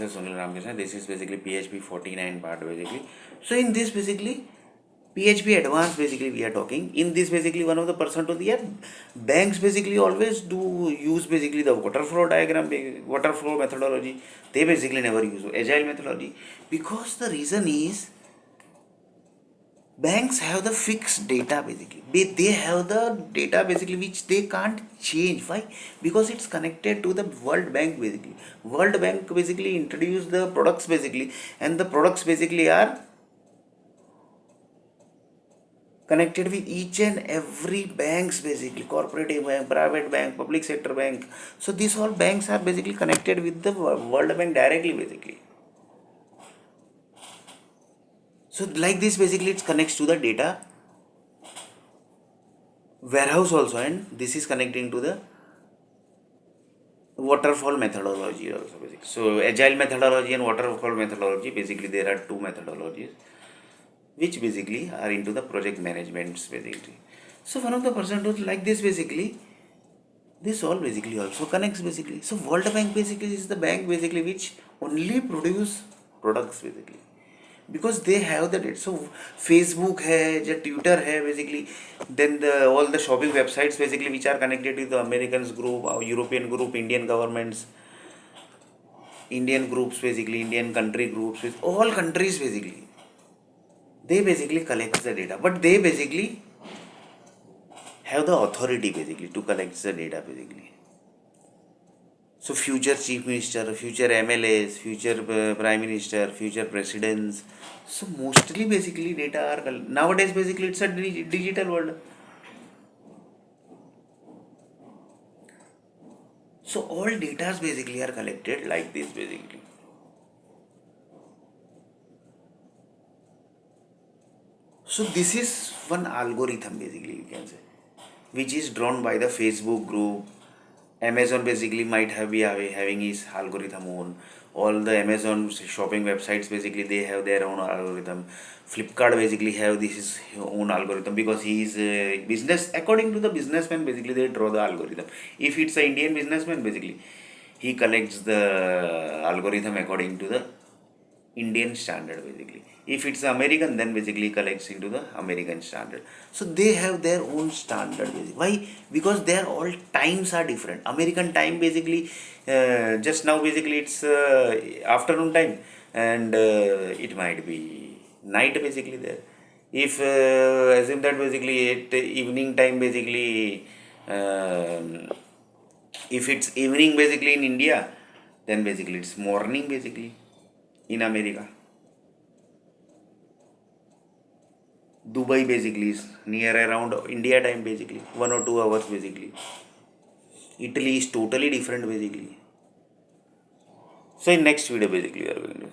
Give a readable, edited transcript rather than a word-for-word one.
This is SUNIL Ramakrishna. This is basically PHP 49 part basically. So in this basically PHP Advance basically we are talking. In this basically one of the person to the banks basically always do use basically the water flow diagram, water flow methodology. They basically never use agile methodology because the reason is banks have the fixed data basically. They have the data basically which they can't change. Why? Because it's connected to the World Bank basically. World Bank basically introduced the products basically, and the products basically are connected with each and every banks basically, corporate bank, private bank, public sector bank. So these all banks are basically connected with the World Bank directly basically. So like this basically it connects to the data warehouse also, and this is connecting to the waterfall methodology also basically. So agile methodology and waterfall methodology basically there are two methodologies which basically are into the project management basically. So one of the percentages like this basically, this all basically also connects basically. So World Bank basically is the bank basically which only produce products basically, because they have the data. So Facebook hai, Twitter hai basically, then all the shopping websites basically which are connected to the Americans group, European group, Indian governments, Indian groups basically, Indian country groups, with all countries basically, they basically collect the data, but they basically have the authority basically to collect the data basically. So future chief minister, future MLAs, future prime minister, future presidents. So mostly basically data are nowadays basically it's a digital world. So all data basically are collected like this basically. So this is one algorithm basically you can say, which is drawn by the Facebook group. Amazon basically might have be having his algorithm own. All the Amazon shopping websites basically they have their own algorithm. Flipkart basically have this own algorithm because he is a business, according to the businessman basically they draw the algorithm. If it's an Indian businessman basically he collects the algorithm according to the Indian standard basically. If it's American, then basically collects into the American standard. So they have their own standard basically. Why? Because their all times are different. American time basically just now basically it's afternoon time, and it might be night basically there. If assume that basically at evening time basically if it's evening basically in India, then basically it's morning basically in America. Dubai basically is near around India time basically 1 or 2 hours basically. Italy is totally different basically. So in next video basically we are going to